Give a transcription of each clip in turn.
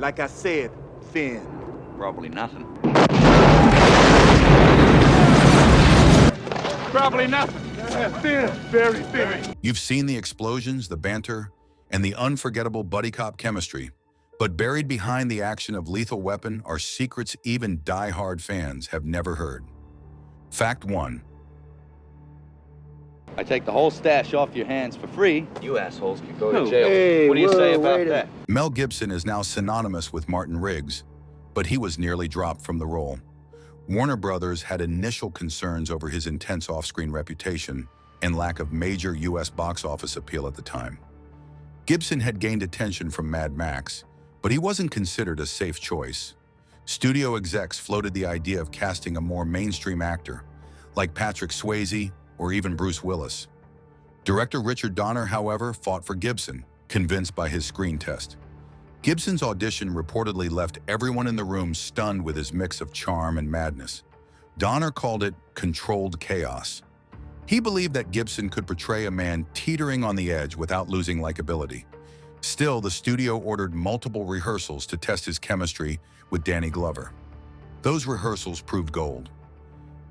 Like I said, thin. Probably nothing. Probably nothing. Thin, very thin. You've seen the explosions, the banter, and the unforgettable buddy cop chemistry. But buried behind the action of Lethal Weapon are secrets even die-hard fans have never heard. Fact 1. I take the whole stash off your hands for free. You assholes could go to jail. Hey, what do you say about wait that? Mel Gibson is now synonymous with Martin Riggs, but he was nearly dropped from the role. Warner Brothers had initial concerns over his intense off-screen reputation and lack of major U.S. box office appeal at the time. Gibson had gained attention from Mad Max, but he wasn't considered a safe choice. Studio execs floated the idea of casting a more mainstream actor, like Patrick Swayze or even Bruce Willis. Director Richard Donner, however, fought for Gibson, convinced by his screen test. Gibson's audition reportedly left everyone in the room stunned with his mix of charm and madness. Donner called it controlled chaos. He believed that Gibson could portray a man teetering on the edge without losing likability. Still, the studio ordered multiple rehearsals to test his chemistry with Danny Glover. Those rehearsals proved gold.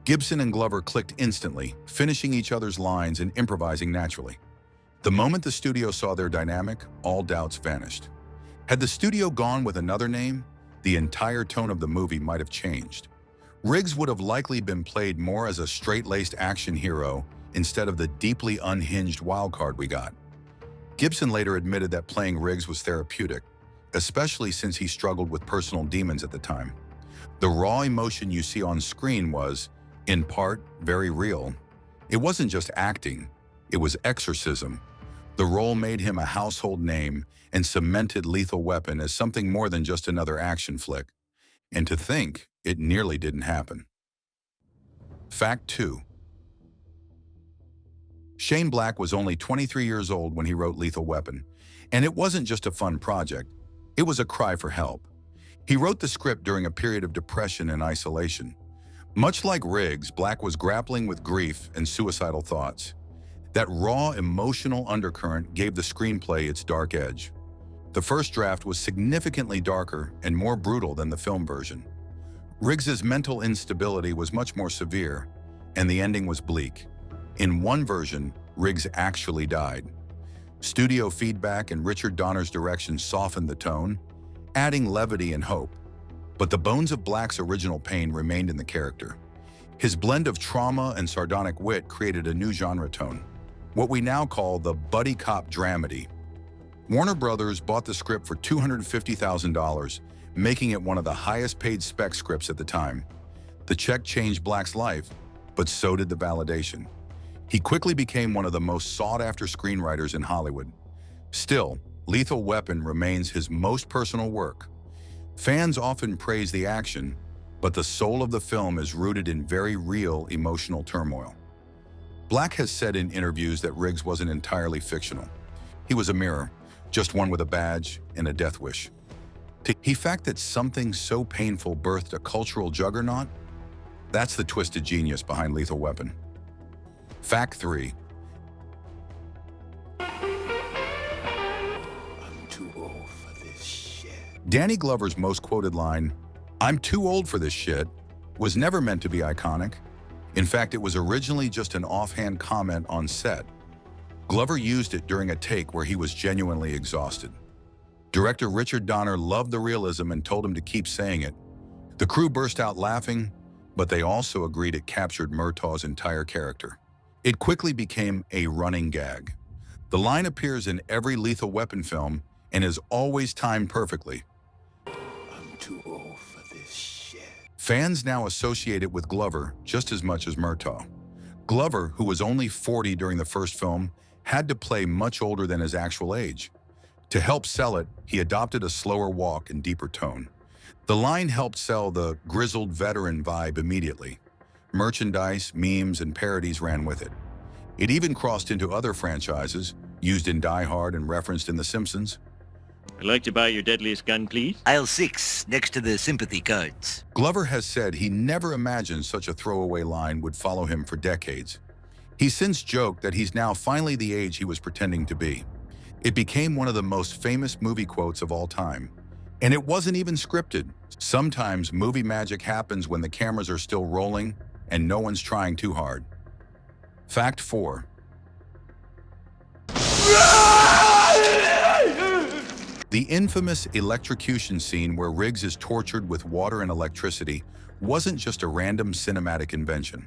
Gibson and Glover clicked instantly, finishing each other's lines and improvising naturally. The moment the studio saw their dynamic, all doubts vanished. Had the studio gone with another name, the entire tone of the movie might have changed. Riggs would have likely been played more as a straight-laced action hero instead of the deeply unhinged wildcard we got. Gibson later admitted that playing Riggs was therapeutic, especially since he struggled with personal demons at the time. The raw emotion you see on screen was, in part, very real. It wasn't just acting, it was exorcism. The role made him a household name and cemented Lethal Weapon as something more than just another action flick. And to think, it nearly didn't happen. Fact 2. Shane Black was only 23 years old when he wrote Lethal Weapon, and it wasn't just a fun project, it was a cry for help. He wrote the script during a period of depression and isolation. Much like Riggs, Black was grappling with grief and suicidal thoughts. That raw emotional undercurrent gave the screenplay its dark edge. The first draft was significantly darker and more brutal than the film version. Riggs's mental instability was much more severe, and the ending was bleak. In one version, Riggs actually died. Studio feedback and Richard Donner's direction softened the tone, adding levity and hope. But the bones of Black's original pain remained in the character. His blend of trauma and sardonic wit created a new genre tone, what we now call the buddy cop dramedy. Warner Brothers bought the script for $250,000, making it one of the highest-paid spec scripts at the time. The check changed Black's life, but so did the validation. He quickly became one of the most sought-after screenwriters in Hollywood. Still, Lethal Weapon remains his most personal work. Fans often praise the action, but the soul of the film is rooted in very real emotional turmoil. Black has said in interviews that Riggs wasn't entirely fictional. He was a mirror, just one with a badge and a death wish. The fact that something so painful birthed a cultural juggernaut, that's the twisted genius behind Lethal Weapon. Fact 3. Danny Glover's most quoted line, "I'm too old for this shit," was never meant to be iconic. In fact, it was originally just an offhand comment on set. Glover used it during a take where he was genuinely exhausted. Director Richard Donner loved the realism and told him to keep saying it. The crew burst out laughing, but they also agreed it captured Murtaugh's entire character. It quickly became a running gag. The line appears in every Lethal Weapon film and is always timed perfectly. Too old for this shit. Fans now associate it with Glover just as much as Murtaugh. Glover, who was only 40 during the first film, had to play much older than his actual age. To help sell it, he adopted a slower walk and deeper tone. The line helped sell the grizzled veteran vibe immediately. Merchandise, memes, and parodies ran with it. It even crossed into other franchises, used in Die Hard and referenced in The Simpsons. I'd like to buy your deadliest gun, please. Aisle 6, next to the sympathy cards. Glover has said he never imagined such a throwaway line would follow him for decades. He's since joked that he's now finally the age he was pretending to be. It became one of the most famous movie quotes of all time. And it wasn't even scripted. Sometimes movie magic happens when the cameras are still rolling and no one's trying too hard. Fact 4. The infamous electrocution scene where Riggs is tortured with water and electricity wasn't just a random cinematic invention.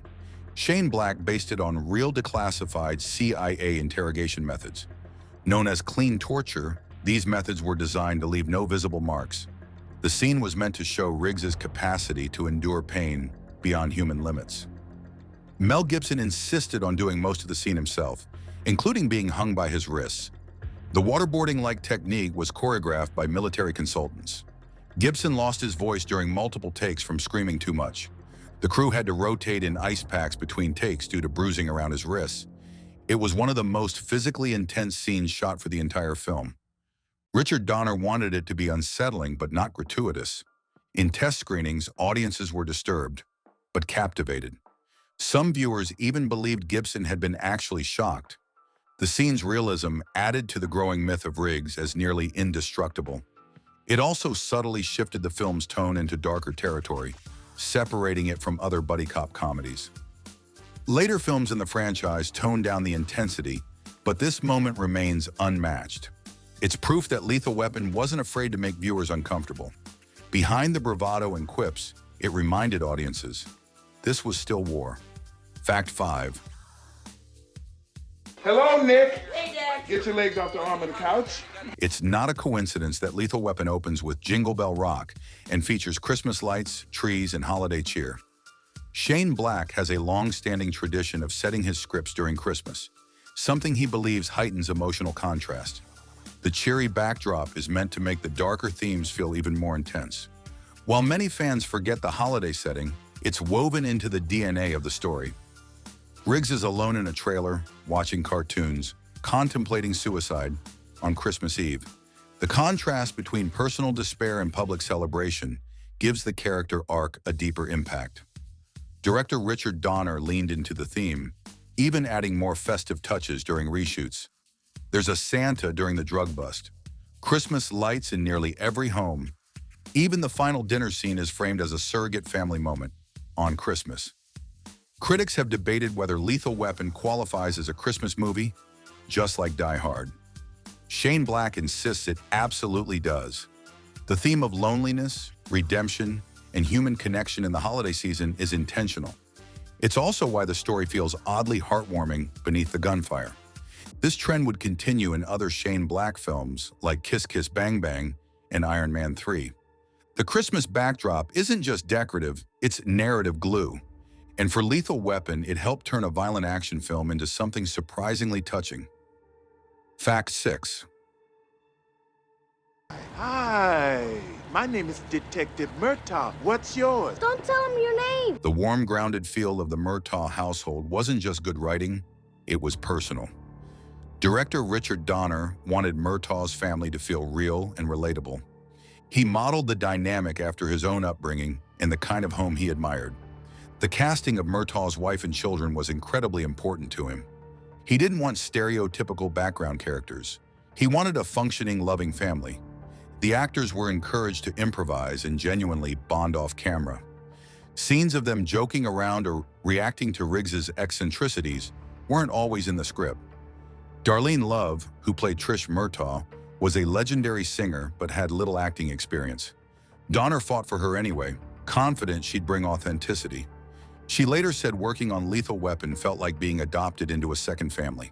Shane Black based it on real declassified CIA interrogation methods. Known as clean torture, these methods were designed to leave no visible marks. The scene was meant to show Riggs's capacity to endure pain beyond human limits. Mel Gibson insisted on doing most of the scene himself, including being hung by his wrists. The waterboarding-like technique was choreographed by military consultants. Gibson lost his voice during multiple takes from screaming too much. The crew had to rotate in ice packs between takes due to bruising around his wrists. It was one of the most physically intense scenes shot for the entire film. Richard Donner wanted it to be unsettling but not gratuitous. In test screenings, audiences were disturbed, but captivated. Some viewers even believed Gibson had been actually shocked. The scene's realism added to the growing myth of Riggs as nearly indestructible. It also subtly shifted the film's tone into darker territory, separating it from other buddy cop comedies. Later films in the franchise toned down the intensity, but this moment remains unmatched. It's proof that Lethal Weapon wasn't afraid to make viewers uncomfortable. Behind the bravado and quips, it reminded audiences, this was still war. Fact 5. Hello, Nick. Hey, Dad. Get your legs off the arm of the couch. It's not a coincidence that Lethal Weapon opens with Jingle Bell Rock and features Christmas lights, trees, and holiday cheer. Shane Black has a long-standing tradition of setting his scripts during Christmas, something he believes heightens emotional contrast. The cheery backdrop is meant to make the darker themes feel even more intense. While many fans forget the holiday setting, it's woven into the DNA of the story. Riggs is alone in a trailer, watching cartoons, contemplating suicide on Christmas Eve. The contrast between personal despair and public celebration gives the character arc a deeper impact. Director Richard Donner leaned into the theme, even adding more festive touches during reshoots. There's a Santa during the drug bust, Christmas lights in nearly every home. Even the final dinner scene is framed as a surrogate family moment on Christmas. Critics have debated whether Lethal Weapon qualifies as a Christmas movie, just like Die Hard. Shane Black insists it absolutely does. The theme of loneliness, redemption, and human connection in the holiday season is intentional. It's also why the story feels oddly heartwarming beneath the gunfire. This trend would continue in other Shane Black films like Kiss Kiss Bang Bang and Iron Man 3. The Christmas backdrop isn't just decorative, it's narrative glue. And for Lethal Weapon, it helped turn a violent action film into something surprisingly touching. Fact 6. Hi, my name is Detective Murtaugh. What's yours? Don't tell him your name. The warm, grounded feel of the Murtaugh household wasn't just good writing, it was personal. Director Richard Donner wanted Murtaugh's family to feel real and relatable. He modeled the dynamic after his own upbringing and the kind of home he admired. The casting of Murtaugh's wife and children was incredibly important to him. He didn't want stereotypical background characters. He wanted a functioning, loving family. The actors were encouraged to improvise and genuinely bond off camera. Scenes of them joking around or reacting to Riggs's eccentricities weren't always in the script. Darlene Love, who played Trish Murtaugh, was a legendary singer but had little acting experience. Donner fought for her anyway, confident she'd bring authenticity. She later said working on Lethal Weapon felt like being adopted into a second family.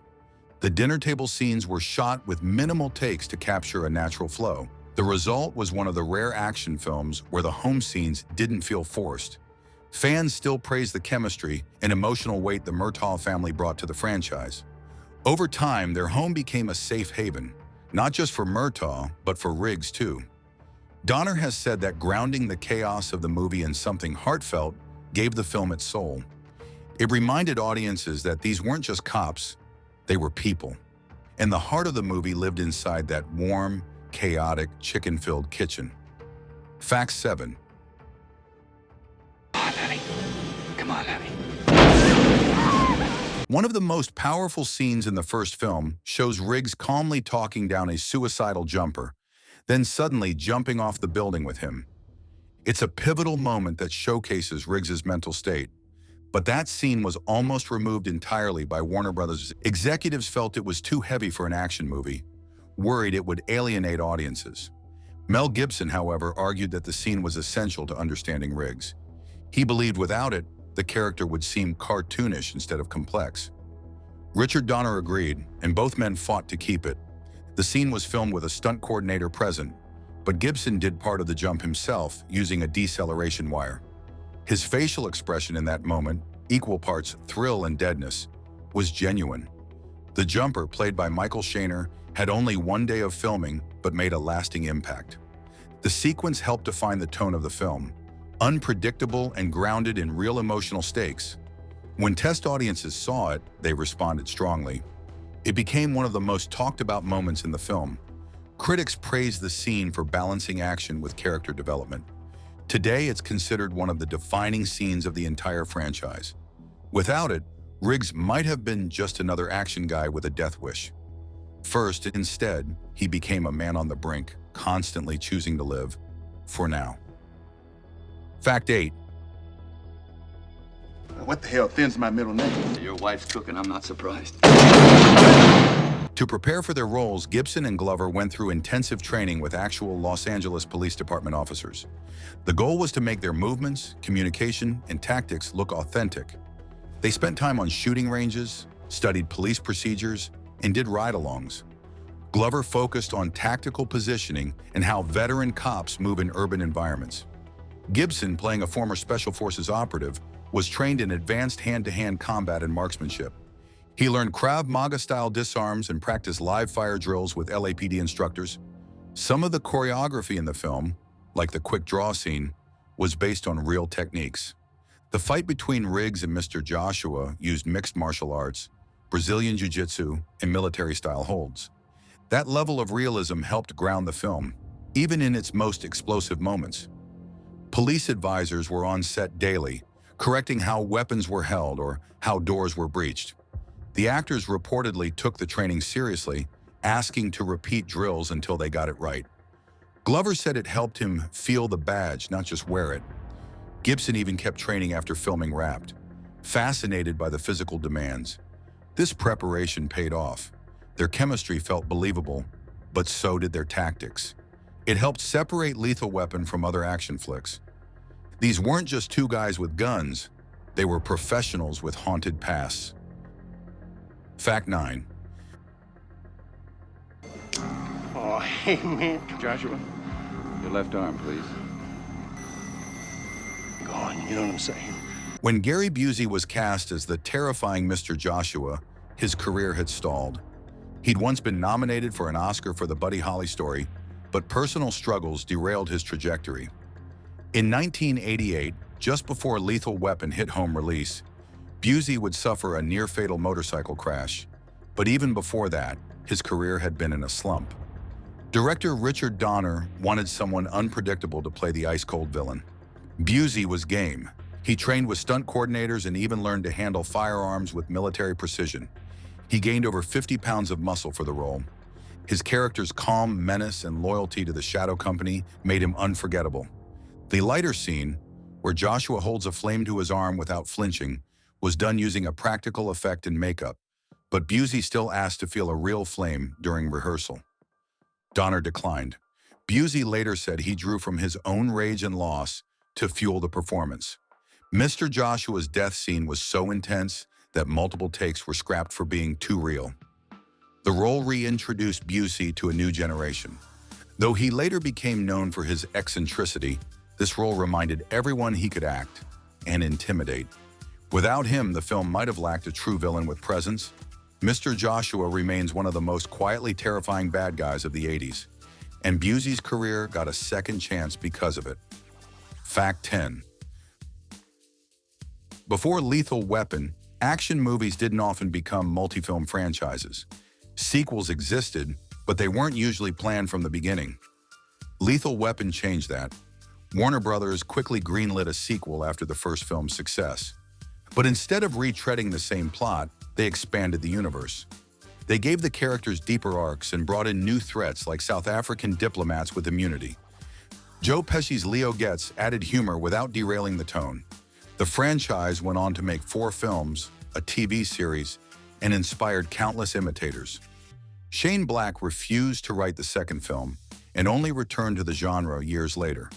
The dinner table scenes were shot with minimal takes to capture a natural flow. The result was one of the rare action films where the home scenes didn't feel forced. Fans still praise the chemistry and emotional weight the Murtaugh family brought to the franchise. Over time, their home became a safe haven, not just for Murtaugh, but for Riggs too. Donner has said that grounding the chaos of the movie in something heartfelt gave the film its soul. It reminded audiences that these weren't just cops, they were people. And the heart of the movie lived inside that warm, chaotic, chicken-filled kitchen. Fact 7. Come on, honey. Come on, honey. One of the most powerful scenes in the first film shows Riggs calmly talking down a suicidal jumper. then suddenly jumping off the building with him. It's a pivotal moment that showcases Riggs's mental state. But that scene was almost removed entirely by Warner Brothers. Executives felt it was too heavy for an action movie, worried it would alienate audiences. Mel Gibson, however, argued that the scene was essential to understanding Riggs. He believed without it, the character would seem cartoonish instead of complex. Richard Donner agreed, and both men fought to keep it. The scene was filmed with a stunt coordinator present, but Gibson did part of the jump himself using a deceleration wire. His facial expression in that moment, equal parts thrill and deadness, was genuine. The jumper, played by Michael Shaner, had only one day of filming but made a lasting impact. The sequence helped define the tone of the film, unpredictable and grounded in real emotional stakes. When test audiences saw it, they responded strongly. It became one of the most talked about moments in the film. Critics praised the scene for balancing action with character development. Today, it's considered one of the defining scenes of the entire franchise. Without it, Riggs might have been just another action guy with a death wish. First, instead, he became a man on the brink, constantly choosing to live, for now. Fact 8. What the hell thins my middle name? Your wife's cooking, I'm not surprised. To prepare for their roles, Gibson and Glover went through intensive training with actual Los Angeles Police Department officers. The goal was to make their movements, communication, and tactics look authentic. They spent time on shooting ranges, studied police procedures, and did ride-alongs. Glover focused on tactical positioning and how veteran cops move in urban environments. Gibson, playing a former Special Forces operative, was trained in advanced hand-to-hand combat and marksmanship. He learned Krav Maga-style disarms and practiced live-fire drills with LAPD instructors. Some of the choreography in the film, like the quick draw scene, was based on real techniques. The fight between Riggs and Mr. Joshua used mixed martial arts, Brazilian jiu-jitsu, and military-style holds. That level of realism helped ground the film, even in its most explosive moments. Police advisors were on set daily, correcting how weapons were held or how doors were breached. The actors reportedly took the training seriously, asking to repeat drills until they got it right. Glover said it helped him feel the badge, not just wear it. Gibson even kept training after filming Wrapped, fascinated by the physical demands. This preparation paid off. Their chemistry felt believable, but so did their tactics. It helped separate Lethal Weapon from other action flicks. These weren't just two guys with guns, they were professionals with haunted pasts. Fact 9. Oh, hey, man. Joshua, your left arm, please. Go on, you know what I'm saying? When Gary Busey was cast as the terrifying Mr. Joshua, his career had stalled. He'd once been nominated for an Oscar for the Buddy Holly story, but personal struggles derailed his trajectory. In 1988, just before Lethal Weapon hit home release, Busey would suffer a near-fatal motorcycle crash. But even before that, his career had been in a slump. Director Richard Donner wanted someone unpredictable to play the ice-cold villain. Busey was game. He trained with stunt coordinators and even learned to handle firearms with military precision. He gained over 50 pounds of muscle for the role. His character's calm menace and loyalty to the Shadow Company made him unforgettable. The lighter scene, where Joshua holds a flame to his arm without flinching, was done using a practical effect and makeup, but Busey still asked to feel a real flame during rehearsal. Donner declined. Busey later said he drew from his own rage and loss to fuel the performance. Mr. Joshua's death scene was so intense that multiple takes were scrapped for being too real. The role reintroduced Busey to a new generation. Though he later became known for his eccentricity, this role reminded everyone he could act and intimidate. Without him, the film might have lacked a true villain with presence. Mr. Joshua remains one of the most quietly terrifying bad guys of the 80s, and Busey's career got a second chance because of it. Fact 10. Before Lethal Weapon, action movies didn't often become multi-film franchises. Sequels existed, but they weren't usually planned from the beginning. Lethal Weapon changed that. Warner Brothers quickly greenlit a sequel after the first film's success. But instead of retreading the same plot, they expanded the universe. They gave the characters deeper arcs and brought in new threats like South African diplomats with immunity. Joe Pesci's Leo Getz added humor without derailing the tone. The franchise went on to make 4 films, a TV series, and inspired countless imitators. Shane Black refused to write the second film and only returned to the genre years later.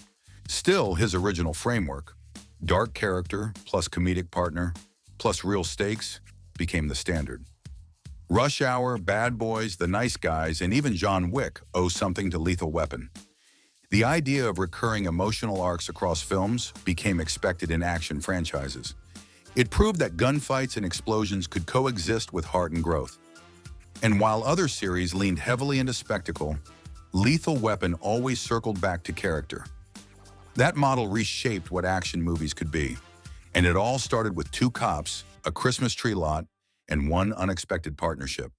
Still, his original framework, dark character plus comedic partner plus real stakes, became the standard. Rush Hour, Bad Boys, The Nice Guys, and even John Wick owe something to Lethal Weapon. The idea of recurring emotional arcs across films became expected in action franchises. It proved that gunfights and explosions could coexist with heart and growth. And while other series leaned heavily into spectacle, Lethal Weapon always circled back to character. That model reshaped what action movies could be. And it all started with 2 cops, a Christmas tree lot, and one unexpected partnership.